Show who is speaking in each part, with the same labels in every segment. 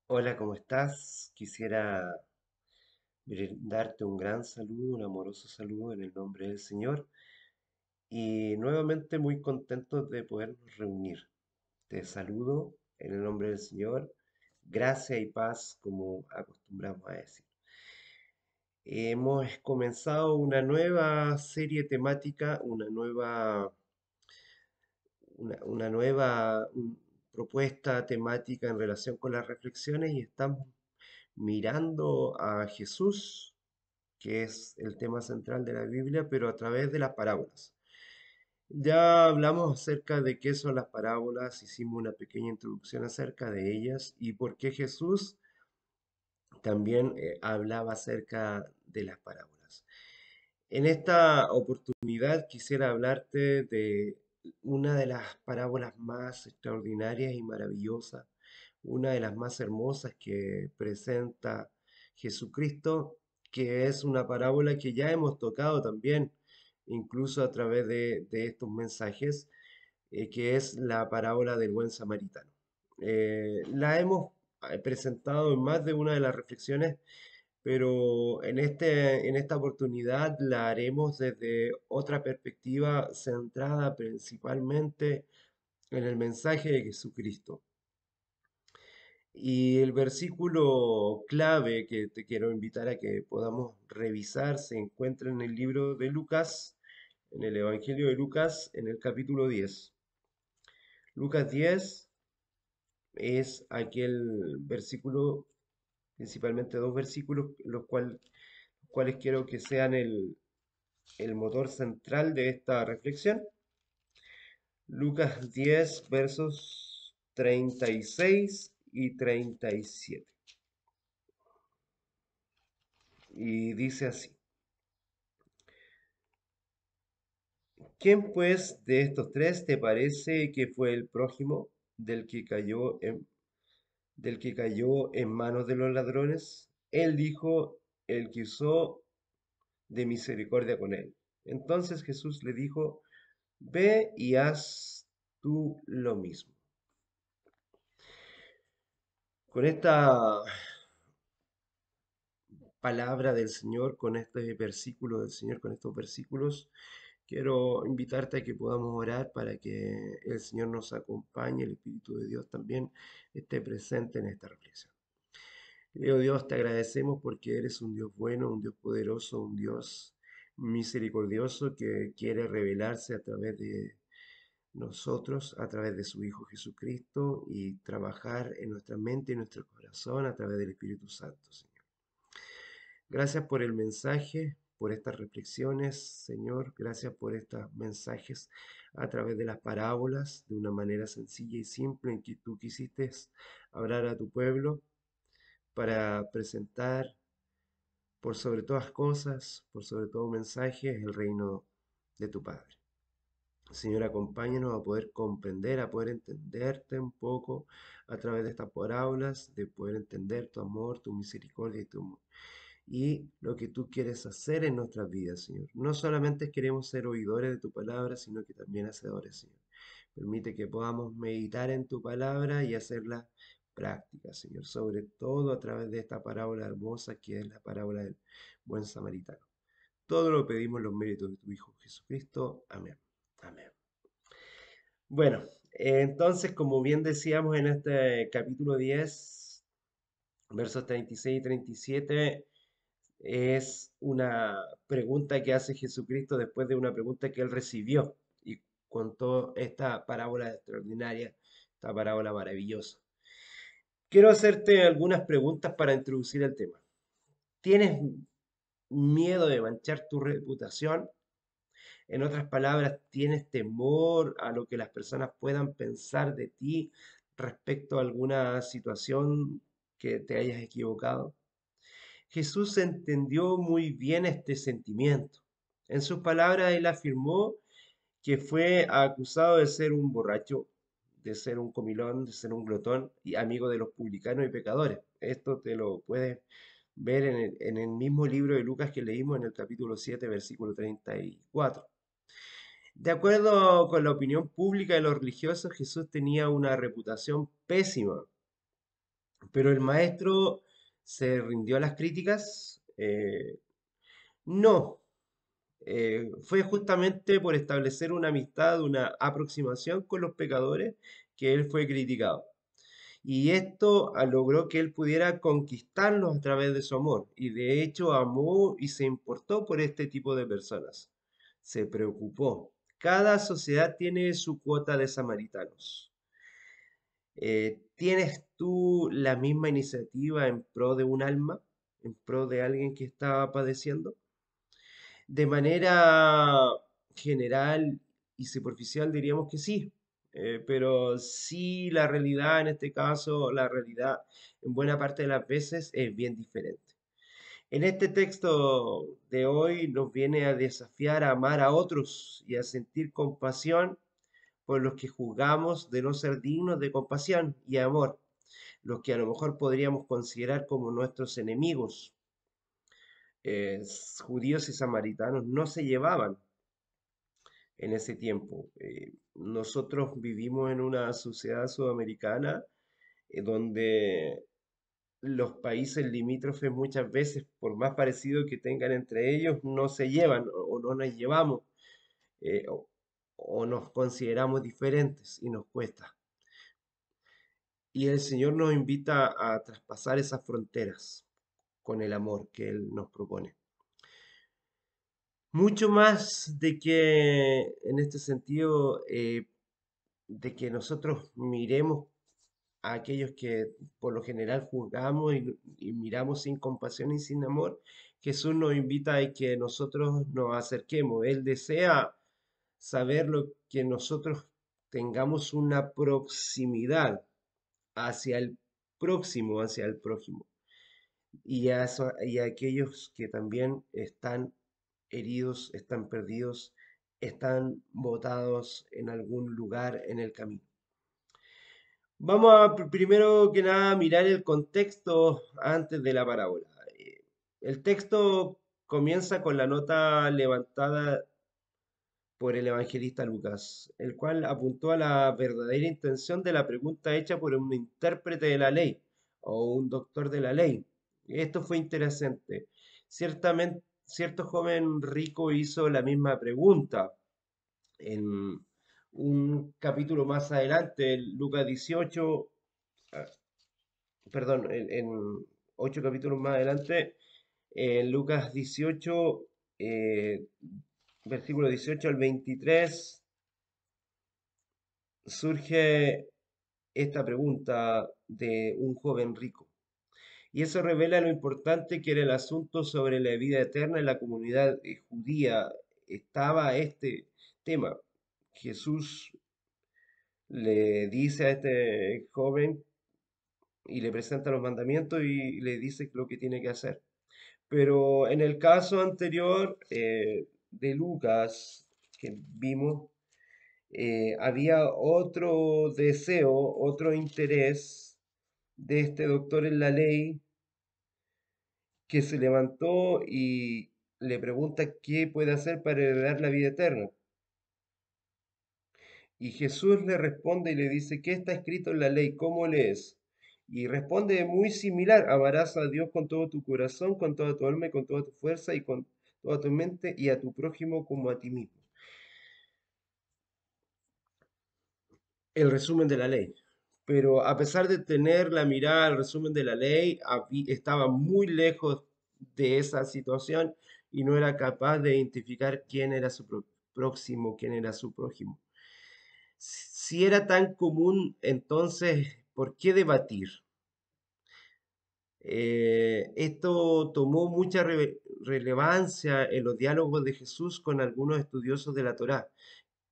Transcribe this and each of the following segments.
Speaker 1: Hola, ¿cómo estás? Quisiera brindarte un gran saludo, un amoroso saludo en el nombre del Señor y nuevamente muy contento de podernos reunir. Te saludo en el nombre del Señor, gracia y paz como acostumbramos a decir. Hemos comenzado una nueva serie temática, una nueva propuesta temática en relación con las reflexiones y estamos mirando a Jesús, que es el tema central de la Biblia, pero a través de las parábolas. Ya hablamos acerca de qué son las parábolas, hicimos una pequeña introducción acerca de ellas y por qué Jesús también hablaba acerca de las parábolas. En esta oportunidad quisiera hablarte de una de las parábolas más extraordinarias y maravillosas, una de las más hermosas que presenta Jesucristo, que es una parábola que ya hemos tocado también, incluso a través de estos mensajes, que es la parábola del buen samaritano. La hemos presentado en más de una de las reflexiones, pero en esta oportunidad la haremos desde otra perspectiva centrada principalmente en el mensaje de Jesucristo. Y el versículo clave que te quiero invitar a que podamos revisar se encuentra en el libro de Lucas, en el Evangelio de Lucas, en el capítulo 10. Lucas 10 es aquel versículo, principalmente dos versículos, cuales quiero que sean el motor central de esta reflexión. Lucas 10, versos 36 y 37. Y dice así: ¿Quién pues de estos tres te parece que fue el prójimo del que cayó en manos de los ladrones? Él dijo: el que usó de misericordia con él. Entonces Jesús le dijo: ve y haz tú lo mismo. Con esta palabra del Señor, con este versículo del Señor, con estos versículos, quiero invitarte a que podamos orar para que el Señor nos acompañe, el Espíritu de Dios también esté presente en esta reflexión. Dios, te agradecemos porque eres un Dios bueno, un Dios poderoso, un Dios misericordioso que quiere revelarse a través de nosotros, a través de su Hijo Jesucristo y trabajar en nuestra mente y nuestro corazón a través del Espíritu Santo, Señor. Gracias por el mensaje, por estas reflexiones, Señor. Gracias por estos mensajes a través de las parábolas, de una manera sencilla y simple en que tú quisiste hablar a tu pueblo para presentar por sobre todas cosas, por sobre todo mensajes, el reino de tu Padre. Señor, acompáñanos a poder comprender, a poder entenderte un poco a través de estas parábolas, de poder entender tu amor, tu misericordia y lo que tú quieres hacer en nuestras vidas, Señor. No solamente queremos ser oidores de tu palabra, sino que también hacedores, Señor. Permite que podamos meditar en tu palabra y hacerla práctica, Señor, sobre todo a través de esta parábola hermosa que es la parábola del buen samaritano. Todo lo pedimos en los méritos de tu Hijo Jesucristo. Amén. Amén. Bueno, entonces, como bien decíamos en este capítulo 10, versos 36 y 37, es una pregunta que hace Jesucristo después de una pregunta que él recibió y contó esta parábola extraordinaria, esta parábola maravillosa. Quiero hacerte algunas preguntas para introducir el tema. ¿Tienes miedo de manchar tu reputación? En otras palabras, ¿tienes temor a lo que las personas puedan pensar de ti respecto a alguna situación que te hayas equivocado? Jesús entendió muy bien este sentimiento. En sus palabras, él afirmó que fue acusado de ser un borracho, de ser un comilón, de ser un glotón y amigo de los publicanos y pecadores. Esto te lo puedes ver en el mismo libro de Lucas que leímos en el capítulo 7, versículo 34. De acuerdo con la opinión pública de los religiosos, Jesús tenía una reputación pésima. Pero el maestro se rindió a las críticas. No, fue justamente por establecer una amistad, una aproximación con los pecadores que él fue criticado. Y esto logró que él pudiera conquistarlos a través de su amor. Y de hecho amó y se importó por este tipo de personas. Se preocupó. Cada sociedad tiene su cuota de samaritanos. ¿Tienes tú la misma iniciativa en pro de un alma? ¿En pro de alguien que está padeciendo? De manera general y superficial diríamos que sí, pero sí la realidad en este caso, la realidad en buena parte de las veces es bien diferente. En este texto de hoy nos viene a desafiar a amar a otros y a sentir compasión por los que juzgamos de no ser dignos de compasión y amor, los que a lo mejor podríamos considerar como nuestros enemigos. Judíos y samaritanos no se llevaban en ese tiempo. Nosotros vivimos en una sociedad sudamericana donde los países limítrofes muchas veces, por más parecido que tengan entre ellos, no se llevan o no nos llevamos eh, o, o nos consideramos diferentes y nos cuesta. Y el Señor nos invita a traspasar esas fronteras con el amor que Él nos propone. Mucho más de que en este sentido, de que nosotros miremos a aquellos que por lo general juzgamos y miramos sin compasión y sin amor, Jesús nos invita a que nosotros nos acerquemos. Él desea saber lo que nosotros tengamos una proximidad hacia el próximo, hacia el prójimo y a aquellos que también están heridos, están perdidos, están botados en algún lugar en el camino. Vamos a primero que nada mirar el contexto antes de la parábola. El texto comienza con la nota levantada por el evangelista Lucas, el cual apuntó a la verdadera intención de la pregunta hecha por un intérprete de la ley o un doctor de la ley. Esto fue interesante. Ciertamente, cierto joven rico hizo la misma pregunta en un capítulo más adelante, Lucas 18, ah, perdón, en 8 capítulos más adelante, en Lucas 18, eh, versículo 18 al 23 surge esta pregunta de un joven rico. Y eso revela lo importante que era el asunto sobre la vida eterna en la comunidad judía. Estaba este tema. Jesús le dice a este joven y le presenta los mandamientos y le dice lo que tiene que hacer. Pero en el caso anterior de Lucas, que vimos, había otro deseo, otro interés de este doctor en la ley que se levantó y le pregunta qué puede hacer para heredar la vida eterna. Y Jesús le responde y le dice, ¿qué está escrito en la ley? ¿Cómo lees? Y responde muy similar, amarás a Dios con todo tu corazón, con toda tu alma y con toda tu fuerza y con toda tu mente y a tu prójimo como a ti mismo. El resumen de la ley. Pero a pesar de tener la mirada al resumen de la ley, estaba muy lejos de esa situación y no era capaz de identificar quién era su próximo, quién era su prójimo. Si era tan común, entonces, ¿por qué debatir? Esto tomó mucha relevancia en los diálogos de Jesús con algunos estudiosos de la Torá.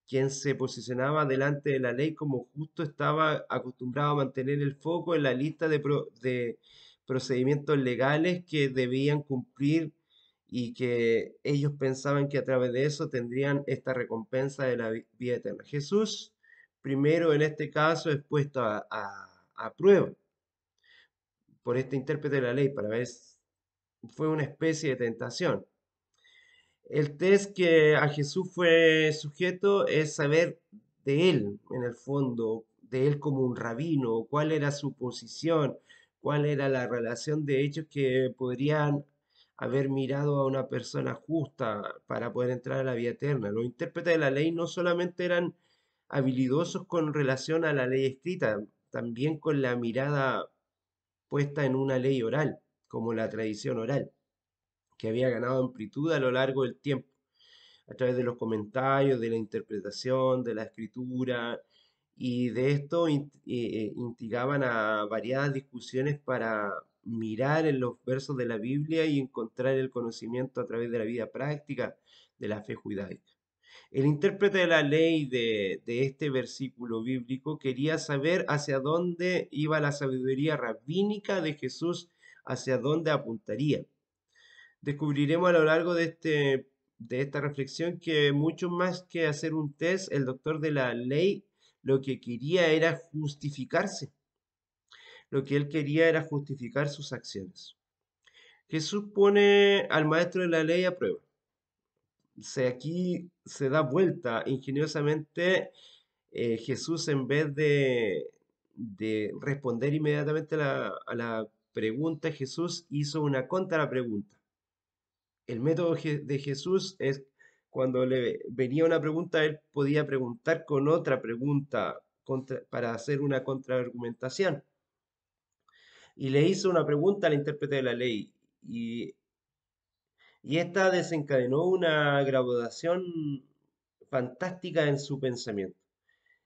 Speaker 1: Quien se posicionaba delante de la ley como justo estaba acostumbrado a mantener el foco en la lista de procedimientos legales que debían cumplir y que ellos pensaban que a través de eso tendrían esta recompensa de la vida eterna. Jesús, primero en este caso, es puesto a prueba por este intérprete de la ley para ver, fue una especie de tentación. El test que a Jesús fue sujeto es saber de él, en el fondo, de él como un rabino, cuál era su posición, cuál era la relación de hechos que podrían haber mirado a una persona justa para poder entrar a la vida eterna. Los intérpretes de la ley no solamente eran habilidosos con relación a la ley escrita, también con la mirada puesta en una ley oral, como la tradición oral, que había ganado amplitud a lo largo del tiempo, a través de los comentarios, de la interpretación, de la escritura, y de esto instigaban a variadas discusiones para mirar en los versos de la Biblia y encontrar el conocimiento a través de la vida práctica de la fe judaica. El intérprete de la ley de este versículo bíblico quería saber hacia dónde iba la sabiduría rabínica de Jesús, hacia dónde apuntaría. Descubriremos a lo largo de esta reflexión que mucho más que hacer un test, el doctor de la ley lo que quería era justificarse. Lo que él quería era justificar sus acciones. Jesús pone al maestro de la ley a prueba. Aquí se da vuelta ingeniosamente. Jesús, en vez de responder inmediatamente a la pregunta, Jesús hizo una contrapregunta. El método de Jesús es cuando le venía una pregunta, él podía preguntar con otra pregunta para hacer una contraargumentación. Y le hizo una pregunta al intérprete de la ley. Y esta desencadenó una graduación fantástica en su pensamiento.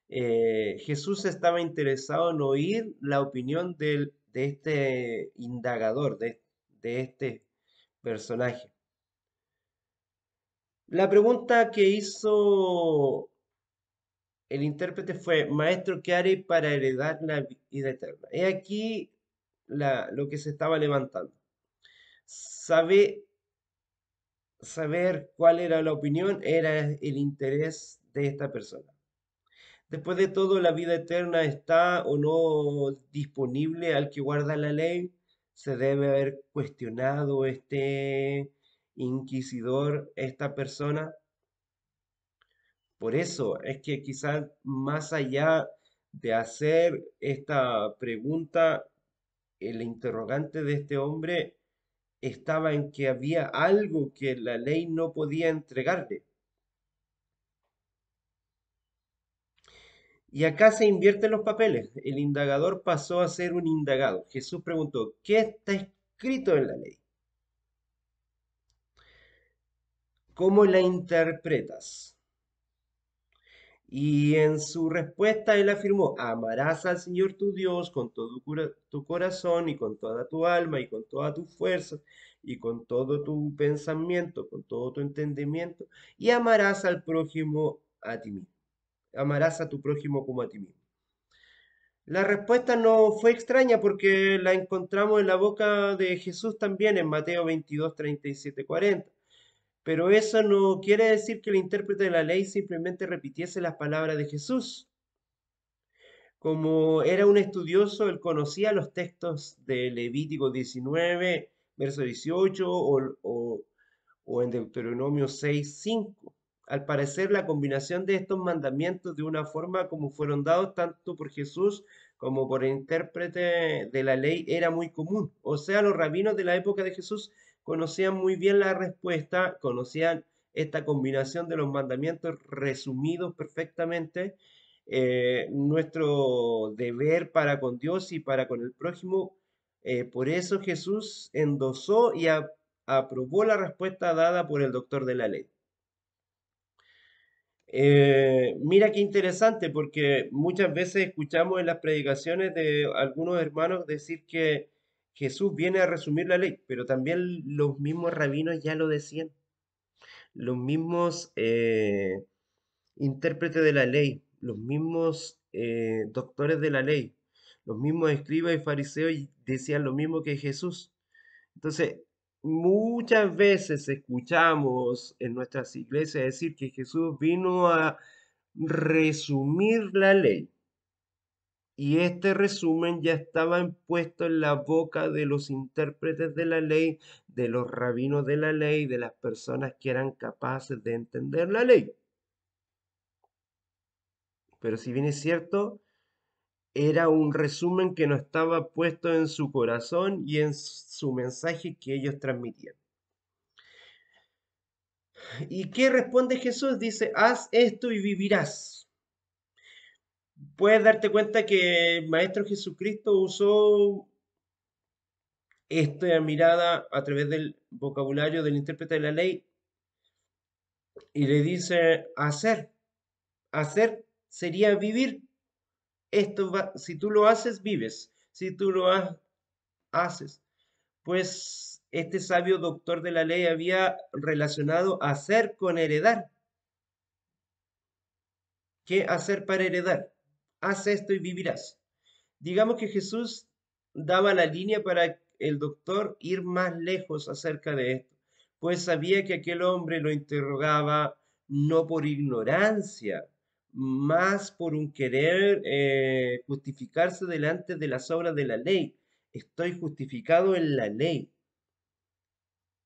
Speaker 1: Jesús estaba interesado en oír la opinión de este indagador, de este personaje. La pregunta que hizo el intérprete fue, Maestro, ¿qué haré para heredar la vida eterna? He aquí lo que se estaba levantando. Sabe, saber cuál era la opinión era el interés de esta persona. Después de todo, la vida eterna está o no disponible al que guarda la ley. Se debe haber cuestionado este inquisidor, esta persona. Por eso es que quizás más allá de hacer esta pregunta, el interrogante de este hombre estaba en que había algo que la ley no podía entregarle. Y acá se invierten los papeles. El indagador pasó a ser un indagado. Jesús preguntó, ¿qué está escrito en la ley? ¿Cómo la interpretas? Y en su respuesta él afirmó, amarás al Señor tu Dios con todo tu corazón y con toda tu alma y con toda tu fuerza y con todo tu pensamiento, con todo tu entendimiento y amarás al prójimo a ti mismo. Amarás a tu prójimo como a ti mismo. La respuesta no fue extraña porque la encontramos en la boca de Jesús también en Mateo 22, 37, 40. Pero eso no quiere decir que el intérprete de la ley simplemente repitiese las palabras de Jesús. Como era un estudioso, él conocía los textos de Levítico 19, verso 18 o en Deuteronomio 6, 5. Al parecer, la combinación de estos mandamientos de una forma como fueron dados tanto por Jesús como por el intérprete de la ley era muy común. O sea, los rabinos de la época de Jesús conocían muy bien la respuesta, conocían esta combinación de los mandamientos resumidos perfectamente. Nuestro deber para con Dios y para con el prójimo. Por eso Jesús endosó y aprobó la respuesta dada por el doctor de la ley. Mira qué interesante, porque muchas veces escuchamos en las predicaciones de algunos hermanos decir que Jesús viene a resumir la ley, pero también los mismos rabinos ya lo decían, los mismos intérpretes de la ley, los mismos doctores de la ley, los mismos escribas y fariseos decían lo mismo que Jesús. Entonces, muchas veces escuchamos en nuestras iglesias decir que Jesús vino a resumir la ley. Y este resumen ya estaba puesto en la boca de los intérpretes de la ley, de los rabinos de la ley, de las personas que eran capaces de entender la ley. Pero si bien es cierto, era un resumen que no estaba puesto en su corazón y en su mensaje que ellos transmitían. ¿Y qué responde Jesús? Dice, haz esto y vivirás. Puedes darte cuenta que el Maestro Jesucristo usó esta mirada a través del vocabulario del intérprete de la ley y le dice, hacer sería vivir. Si tú lo haces, vives. Si tú lo haces. Pues este sabio doctor de la ley había relacionado hacer con heredar. ¿Qué hacer para heredar? Haz esto y vivirás. Digamos que Jesús daba la línea para el doctor ir más lejos acerca de esto, pues sabía que aquel hombre lo interrogaba no por ignorancia, más por un querer justificarse delante de las obras de la ley. Estoy justificado en la ley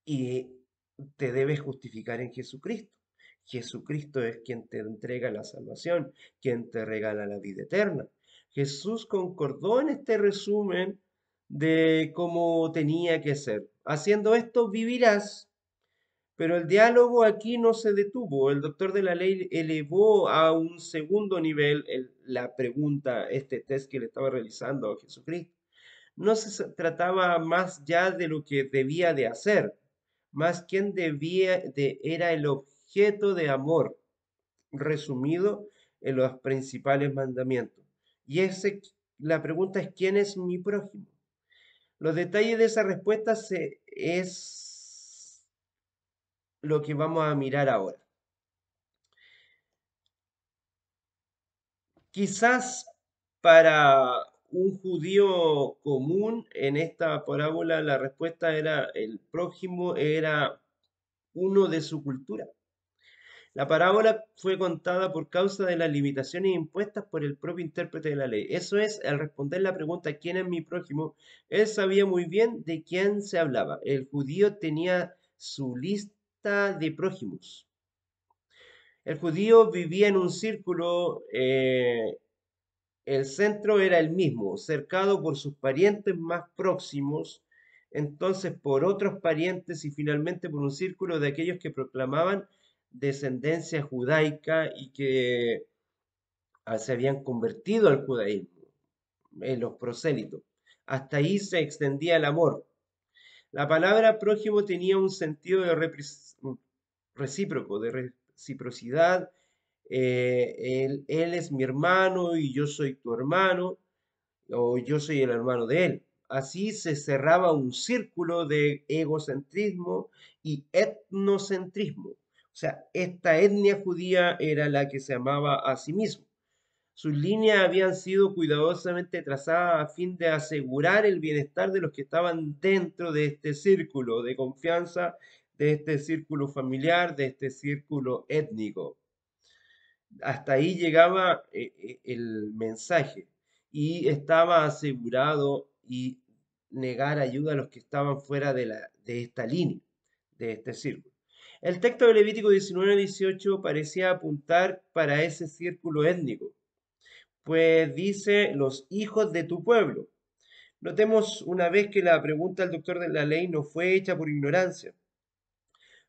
Speaker 1: y te debes justificar en Jesucristo. Jesucristo es quien te entrega la salvación, quien te regala la vida eterna. Jesús concordó en este resumen de cómo tenía que ser. Haciendo esto vivirás, pero el diálogo aquí no se detuvo. El doctor de la ley elevó a un segundo nivel la pregunta, este test que le estaba realizando a Jesucristo. No se trataba más ya de lo que debía de hacer, más quien era el objeto de amor, resumido en los principales mandamientos. Y la pregunta es, ¿quién es mi prójimo? Los detalles de esa respuesta es lo que vamos a mirar ahora. Quizás para un judío común en esta parábola la respuesta era el prójimo era uno de su cultura. La parábola fue contada por causa de las limitaciones impuestas por el propio intérprete de la ley. Eso es, al responder la pregunta ¿quién es mi prójimo? Él sabía muy bien de quién se hablaba. El judío tenía su lista de prójimos. El judío vivía en un círculo, el centro era el mismo, cercado por sus parientes más próximos, entonces por otros parientes y finalmente por un círculo de aquellos que proclamaban descendencia judaica y que se habían convertido al judaísmo, en los prosélitos. Hasta ahí se extendía el amor. La palabra prójimo tenía un sentido de recíproco, de reciprocidad. Él es mi hermano y yo soy tu hermano, o yo soy el hermano de él. Así se cerraba un círculo de egocentrismo y etnocentrismo. O sea, esta etnia judía era la que se amaba a sí mismo. Sus líneas habían sido cuidadosamente trazadas a fin de asegurar el bienestar de los que estaban dentro de este círculo de confianza, de este círculo familiar, de este círculo étnico. Hasta ahí llegaba el mensaje y estaba asegurado y negar ayuda a los que estaban fuera de esta línea, de este círculo. El texto de Levítico 19-18 parecía apuntar para ese círculo étnico, pues dice los hijos de tu pueblo. Notemos una vez que la pregunta del doctor de la ley no fue hecha por ignorancia,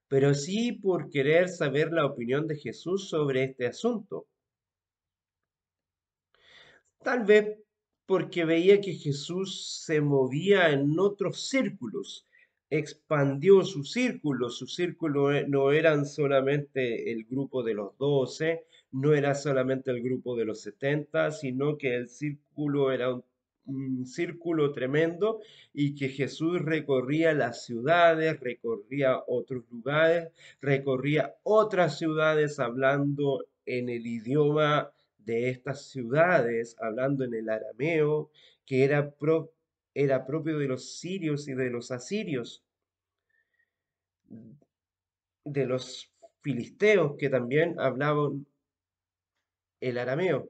Speaker 1: pero sí por querer saber la opinión de Jesús sobre este asunto. Tal vez porque veía que Jesús se movía en otros círculos, expandió su círculo no eran solamente el grupo de los 12, no era solamente el grupo de los 70, sino que el círculo era un círculo tremendo y que Jesús recorría las ciudades, recorría otros lugares, recorría otras ciudades hablando en el idioma de estas ciudades, hablando en el arameo, que era propio de los sirios y de los asirios, de los filisteos que también hablaban el arameo.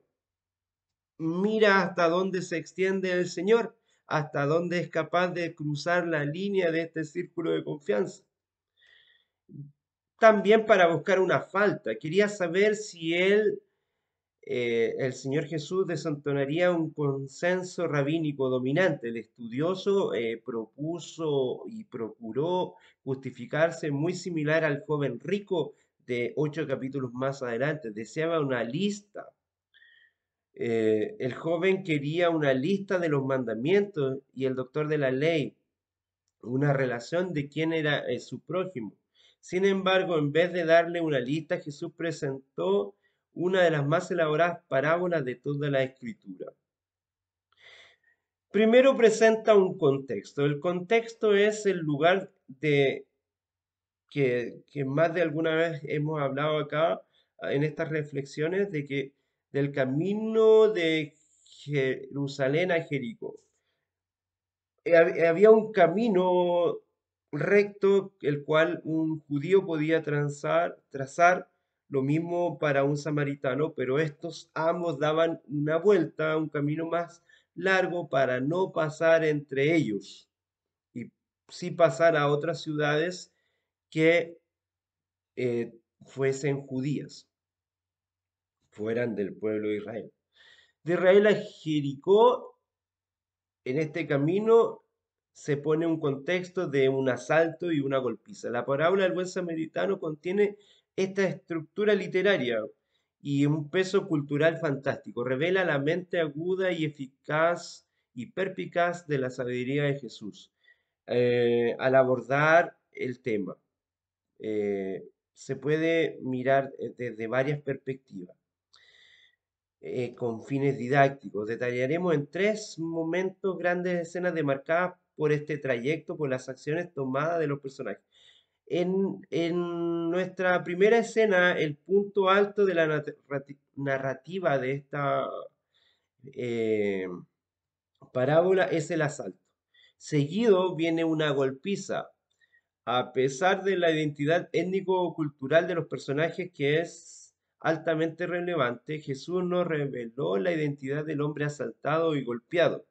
Speaker 1: Mira hasta dónde se extiende el Señor, hasta dónde es capaz de cruzar la línea de este círculo de confianza. También para buscar una falta. Quería saber si él el Señor Jesús desentonaría un consenso rabínico dominante. El estudioso propuso y procuró justificarse muy similar al joven rico de 8 capítulos más adelante. Deseaba una lista. El joven quería una lista de los mandamientos y el doctor de la ley una relación de quién era su prójimo. Sin embargo, en vez de darle una lista, Jesús presentó una de las más elaboradas parábolas de toda la escritura. Primero presenta un contexto. El contexto es el lugar que más de alguna vez hemos hablado acá en estas reflexiones de que del camino de Jerusalén a Jericó. Había un camino recto el cual un judío podía trazar, lo mismo para un samaritano, pero estos ambos daban una vuelta, un camino más largo para no pasar entre ellos y sí pasar a otras ciudades que fuesen judías, fueran del pueblo de Israel. De Israel a Jericó en este camino se pone un contexto de un asalto y una golpiza. La parábola del buen samaritano contiene esta estructura literaria y un peso cultural fantástico. Revela la mente aguda y eficaz y perspicaz de la sabiduría de Jesús al abordar el tema. Se puede mirar desde varias perspectivas con fines didácticos. Detallaremos en 3 momentos grandes escenas demarcadas por este trayecto, por las acciones tomadas de los personajes. En nuestra primera escena, el punto alto de la narrativa de esta eh, parábola es el asalto. Seguido viene una golpiza, a pesar de la identidad étnico-cultural de los personajes que es altamente relevante, Jesús no reveló la identidad del hombre asaltado y golpeado.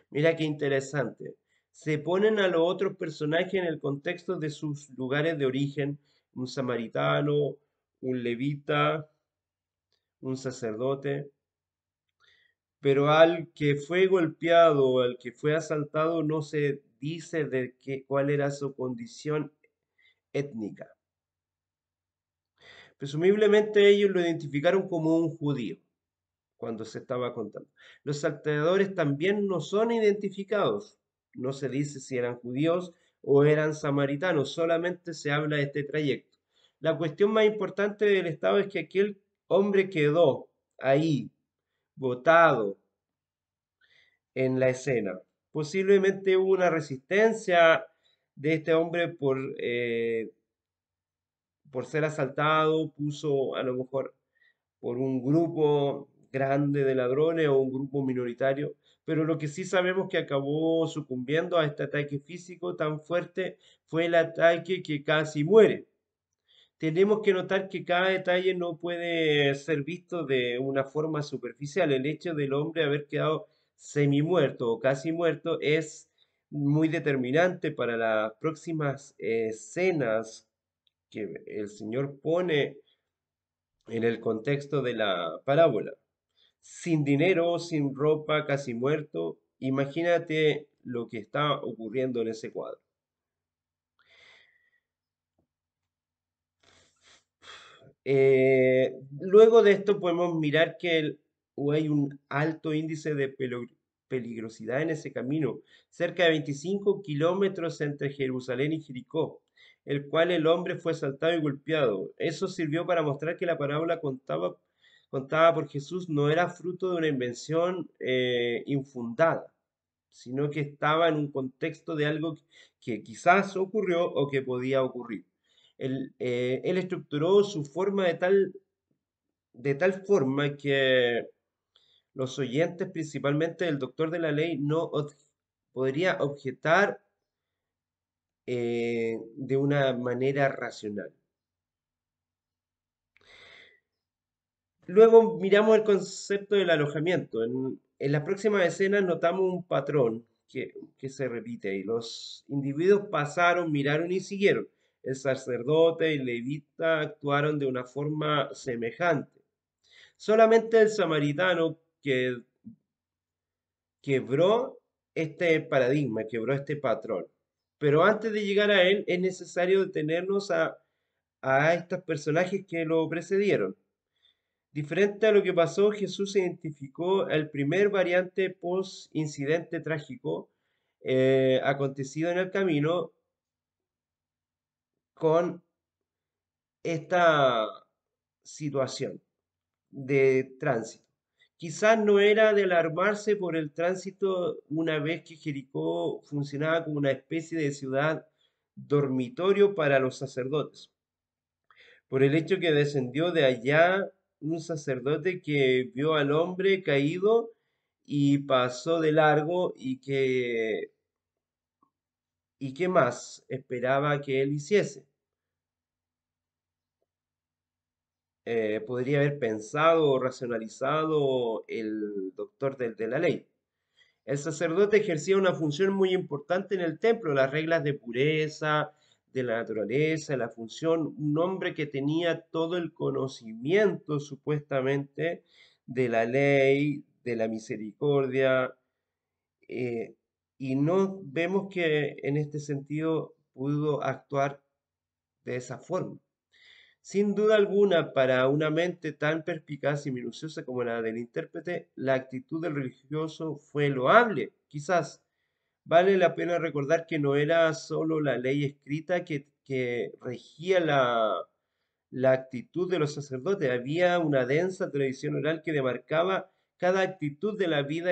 Speaker 1: Mira qué interesante. Se ponen a los otros personajes en el contexto de sus lugares de origen, un samaritano, un levita, un sacerdote, pero al que fue golpeado, al que fue asaltado, no se dice cuál era su condición étnica. Presumiblemente ellos lo identificaron como un judío cuando se estaba contando. Los salteadores también no son identificados. No se dice si eran judíos o eran samaritanos, solamente se habla de este trayecto. La cuestión más importante del Estado es que aquel hombre quedó ahí, botado en la escena. Posiblemente hubo una resistencia de este hombre por ser asaltado, puso a lo mejor por un grupo grande de ladrones o un grupo minoritario, pero lo que sí sabemos que acabó sucumbiendo a este ataque físico tan fuerte fue el ataque que casi muere. Tenemos que notar que cada detalle no puede ser visto de una forma superficial. El hecho del hombre haber quedado semi muerto o casi muerto es muy determinante para las próximas escenas que el Señor pone en el contexto de la parábola. Sin dinero, sin ropa, casi muerto, imagínate lo que está ocurriendo en ese cuadro. Luego de esto podemos mirar que hay un alto índice de peligrosidad en ese camino, cerca de 25 kilómetros entre Jerusalén y Jericó, el cual el hombre fue asaltado y golpeado. Eso sirvió para mostrar que la parábola contada por Jesús no era fruto de una invención infundada, sino que estaba en un contexto de algo que quizás ocurrió o que podía ocurrir. Él estructuró su forma de tal forma que los oyentes, principalmente el doctor de la ley, no podría objetar de una manera racional. Luego miramos el concepto del alojamiento. En las próximas escenas notamos un patrón que se repite y los individuos pasaron, miraron y siguieron. El sacerdote y el levita actuaron de una forma semejante. Solamente el samaritano que quebró este paradigma, quebró este patrón. Pero antes de llegar a él es necesario detenernos a estos personajes que lo precedieron. Diferente a lo que pasó, Jesús identificó el primer variante post-incidente trágico acontecido en el camino con esta situación de tránsito. Quizás no era de alarmarse por el tránsito una vez que Jericó funcionaba como una especie de ciudad dormitorio para los sacerdotes, por el hecho que descendió de allá un sacerdote que vio al hombre caído y pasó de largo y qué más esperaba que él hiciese. Podría haber pensado o racionalizado el doctor de la ley. El sacerdote ejercía una función muy importante en el templo, las reglas de pureza, de la naturaleza, la función, un hombre que tenía todo el conocimiento supuestamente de la ley, de la misericordia, eh, y no vemos que en este sentido pudo actuar de esa forma. Sin duda alguna, para una mente tan perspicaz y minuciosa como la del intérprete, la actitud del religioso fue loable. Quizás vale la pena recordar que no era solo la ley escrita que regía la actitud de los sacerdotes, había una densa tradición oral que demarcaba cada actitud de la vida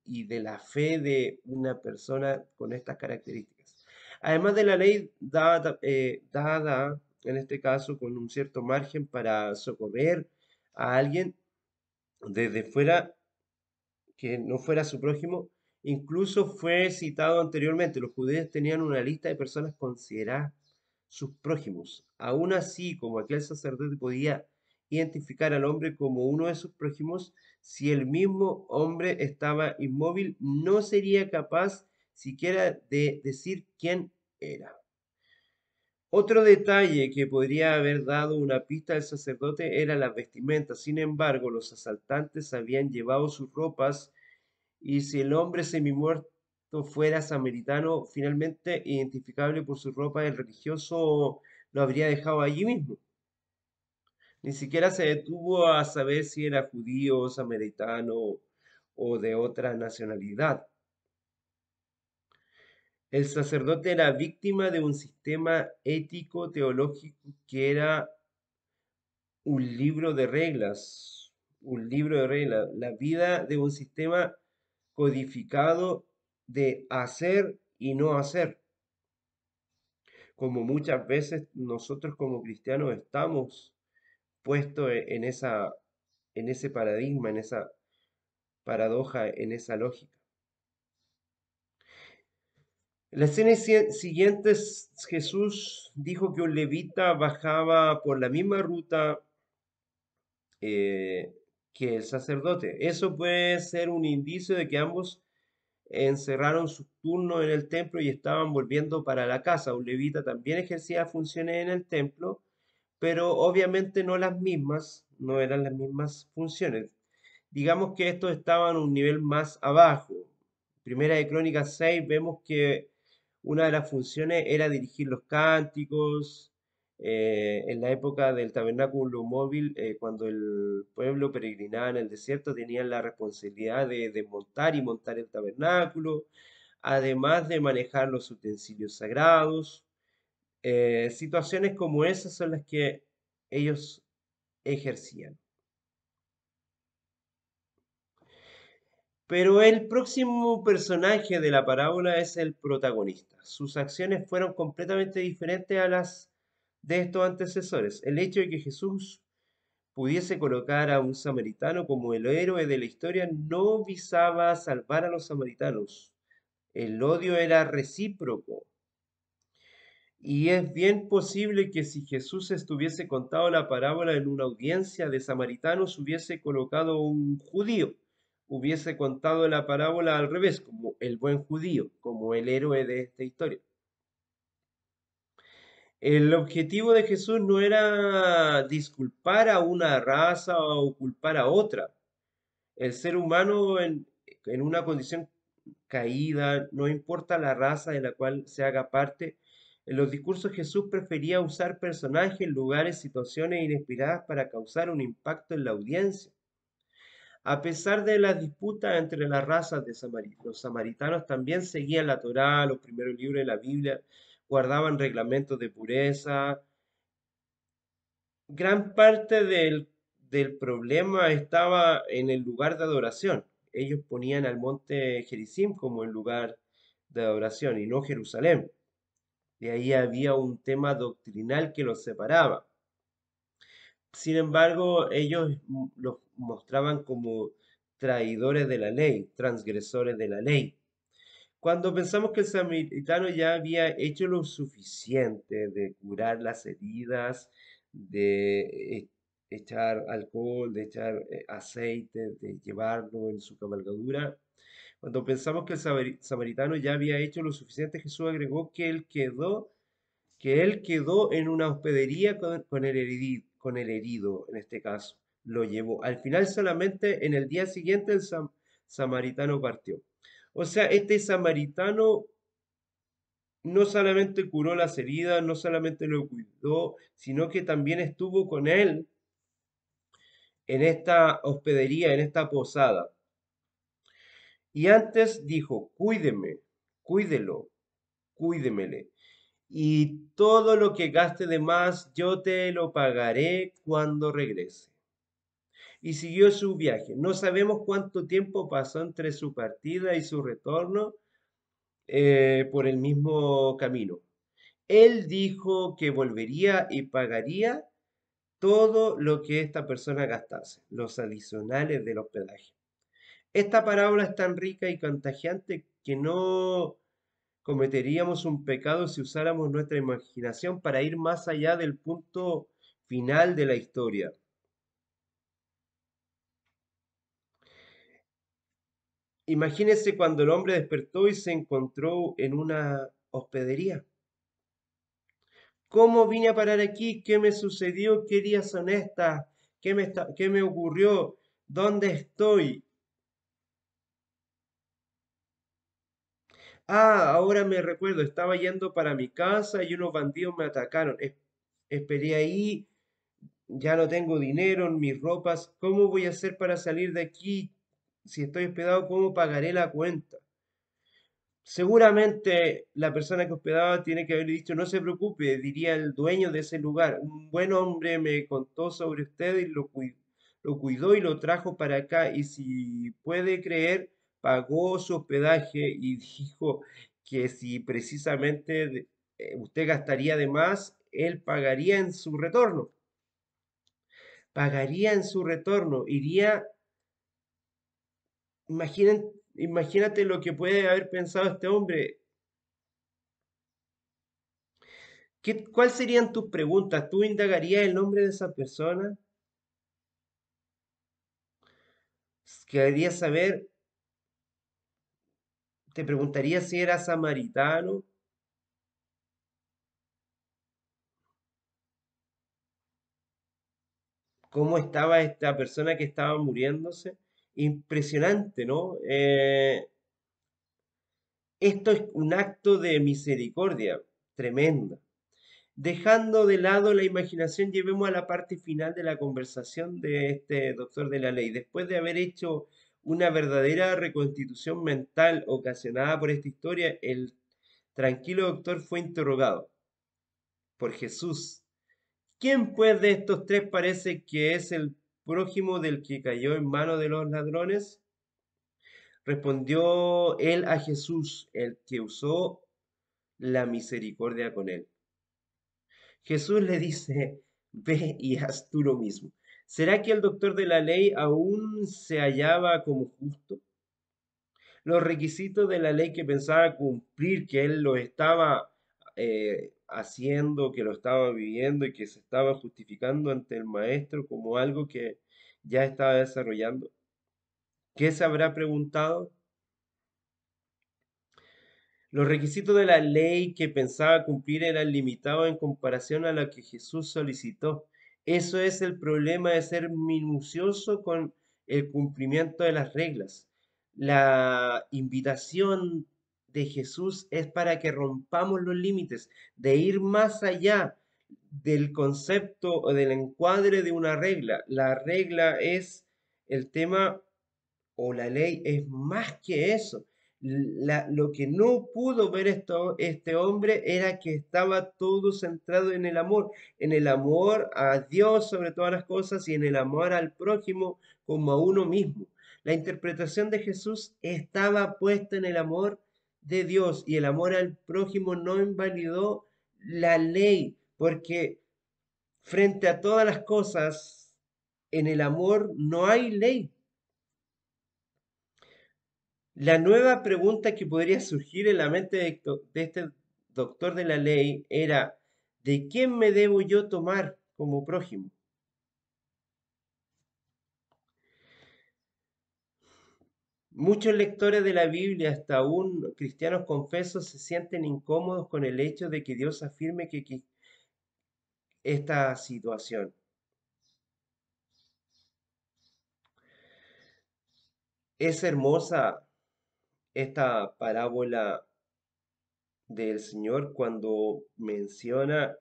Speaker 1: y de la fe de una persona con estas características. Además de la ley dada, en este caso, con un cierto margen para socorrer a alguien desde fuera que no fuera su prójimo, incluso fue citado anteriormente. Los judíos tenían una lista de personas consideradas sus prójimos. Aún así, como aquel sacerdote podía identificar al hombre como uno de sus prójimos, si el mismo hombre estaba inmóvil, no sería capaz siquiera de decir quién era. Otro detalle que podría haber dado una pista al sacerdote era las vestimentas. Sin embargo, los asaltantes habían llevado sus ropas y si el hombre semimuerto fuera samaritano, finalmente identificable por su ropa, el religioso lo habría dejado allí mismo. Ni siquiera se detuvo a saber si era judío, samaritano o de otra nacionalidad. El sacerdote era víctima de un sistema ético teológico que era un libro de reglas, un libro de reglas, la vida de un sistema codificado de hacer y no hacer, como muchas veces nosotros como cristianos estamos puestos en ese paradigma, en esa paradoja, en esa lógica. En la escena siguiente, Jesús dijo que un levita bajaba por la misma ruta eh, que el sacerdote. Eso puede ser un indicio de que ambos encerraron sus turnos en el templo y estaban volviendo para la casa. Un levita también ejercía funciones en el templo, pero obviamente no las mismas, no eran las mismas funciones. Digamos que estos estaban un nivel más abajo. Primera de Crónicas 6 vemos que una de las funciones era dirigir los cánticos. En la época del tabernáculo móvil, cuando el pueblo peregrinaba en el desierto, tenían la responsabilidad de montar y montar el tabernáculo, además de manejar los utensilios sagrados. Situaciones como esas son las que ellos ejercían. Pero el próximo personaje de la parábola es el protagonista. Sus acciones fueron completamente diferentes a las de estos antecesores. El hecho de que Jesús pudiese colocar a un samaritano como el héroe de la historia no visaba salvar a los samaritanos. El odio era recíproco. Y es bien posible que si Jesús estuviese contado la parábola en una audiencia de samaritanos, hubiese colocado un judío, hubiese contado la parábola al revés, como el buen judío, como el héroe de esta historia. El objetivo de Jesús no era disculpar a una raza o culpar a otra. El ser humano en una condición caída, no importa la raza de la cual se haga parte, en los discursos Jesús prefería usar personajes, lugares, situaciones inesperadas para causar un impacto en la audiencia. A pesar de las disputas entre las razas de los samaritanos también seguían la Torá, los primeros libros de la Biblia, guardaban reglamentos de pureza. Gran parte del problema estaba en el lugar de adoración. Ellos ponían al monte Gerizim como el lugar de adoración y no Jerusalén. De ahí había un tema doctrinal que los separaba. Sin embargo, ellos los mostraban como traidores de la ley, transgresores de la ley. Cuando pensamos que el samaritano ya había hecho lo suficiente de curar las heridas, de echar alcohol, de echar aceite, de llevarlo en su cabalgadura, cuando pensamos que el samaritano ya había hecho lo suficiente, Jesús agregó que él quedó en una hospedería con el herido, en este caso. Lo llevó. Al final solamente en el día siguiente el samaritano partió. O sea, este samaritano no solamente curó las heridas, no solamente lo cuidó, sino que también estuvo con él en esta hospedería, en esta posada. Y antes dijo, cuídeme, cuídelo, cuídemele. Y todo lo que gaste de más, yo te lo pagaré cuando regrese. Y siguió su viaje. No sabemos cuánto tiempo pasó entre su partida y su retorno por el mismo camino. Él dijo que volvería y pagaría todo lo que esta persona gastase, los adicionales del hospedaje. Esta parábola es tan rica y contagiante que no cometeríamos un pecado si usáramos nuestra imaginación para ir más allá del punto final de la historia. Imagínese cuando el hombre despertó y se encontró en una hospedería. ¿Cómo vine a parar aquí? ¿Qué me sucedió? ¿Qué días son estas? ¿Qué me ocurrió? ¿Dónde estoy? Ah, ahora me recuerdo, estaba yendo para mi casa y unos bandidos me atacaron. Esperé ahí, ya no tengo dinero en mis ropas. ¿Cómo voy a hacer para salir de aquí? Si estoy hospedado, ¿cómo pagaré la cuenta? Seguramente la persona que hospedaba tiene que haber dicho, no se preocupe, diría el dueño de ese lugar. Un buen hombre me contó sobre usted y lo cuidó y lo trajo para acá. Y si puede creer, pagó su hospedaje y dijo que si precisamente usted gastaría de más, él pagaría en su retorno. Pagaría en su retorno. Imaginen, imagínate lo que puede haber pensado este hombre. ¿Cuál serían tus preguntas? ¿Tú indagarías el nombre de esa persona? ¿Querías saber? ¿Te preguntaría si era samaritano? ¿Cómo estaba esta persona que estaba muriéndose? Impresionante, ¿no? Esto es un acto de misericordia tremenda. Dejando de lado la imaginación, llevemos a la parte final de la conversación de este doctor de la ley. Después de haber hecho una verdadera reconstitución mental ocasionada por esta historia, el tranquilo doctor fue interrogado por Jesús. ¿Quién pues de estos tres parece que es el prójimo del que cayó en manos de los ladrones? Respondió él a Jesús, el que usó la misericordia con él. Jesús le dice, ve y haz tú lo mismo. ¿Será que el doctor de la ley aún se hallaba como justo? Los requisitos de la ley que pensaba cumplir, que él lo estaba haciendo, que lo estaba viviendo y que se estaba justificando ante el maestro como algo que ya estaba desarrollando. ¿Qué se habrá preguntado? Los requisitos de la ley que pensaba cumplir eran limitados en comparación a lo que Jesús solicitó. Eso es el problema de ser minucioso con el cumplimiento de las reglas. La invitación de Jesús es para que rompamos los límites, de ir más allá del concepto o del encuadre de una regla. La regla es el tema o la ley es más que eso. Lo que no pudo ver este hombre era que estaba todo centrado en el amor a Dios sobre todas las cosas y en el amor al prójimo como a uno mismo. La interpretación de Jesús estaba puesta en el amor de Dios y el amor al prójimo no invalidó la ley, porque frente a todas las cosas, en el amor no hay ley. La nueva pregunta que podría surgir en la mente de este doctor de la ley era, ¿de quién me debo yo tomar como prójimo? Muchos lectores de la Biblia, hasta aún cristianos confesos, se sienten incómodos con el hecho de que Dios afirme que esta situación. Es hermosa esta parábola del Señor cuando menciona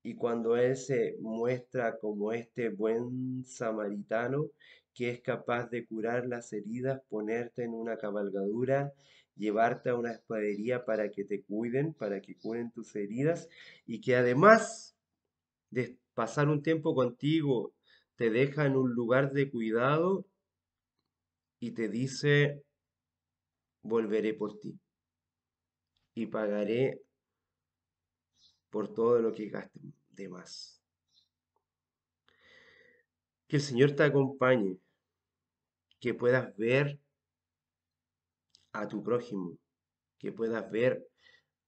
Speaker 1: y cuando Él se muestra como este buen samaritano que es capaz de curar las heridas, ponerte en una cabalgadura, llevarte a una espadería para que te cuiden, para que curen tus heridas, y que además de pasar un tiempo contigo, te deja en un lugar de cuidado y te dice, volveré por ti y pagaré por todo lo que gastes de más. Que el Señor te acompañe, que puedas ver a tu prójimo, que puedas ver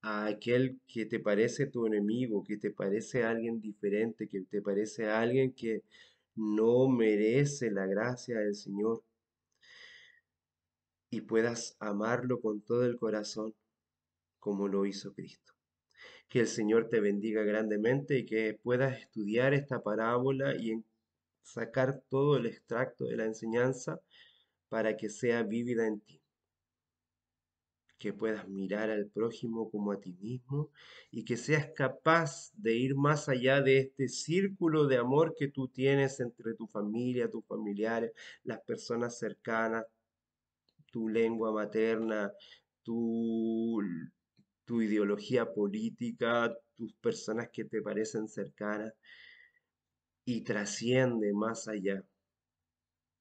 Speaker 1: a aquel que te parece tu enemigo, que te parece alguien diferente, que te parece alguien que no merece la gracia del Señor y puedas amarlo con todo el corazón como lo hizo Cristo. Que el Señor te bendiga grandemente y que puedas estudiar esta parábola y sacar todo el extracto de la enseñanza para que sea vívida en ti. Que puedas mirar al prójimo como a ti mismo y que seas capaz de ir más allá de este círculo de amor que tú tienes entre tu familia, tus familiares, las personas cercanas, tu lengua materna, tu, tu ideología política, tus personas que te parecen cercanas y trasciende más allá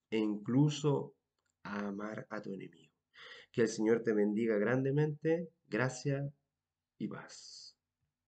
Speaker 1: e incluso a amar a tu enemigo. Que el Señor te bendiga grandemente. Gracias y paz.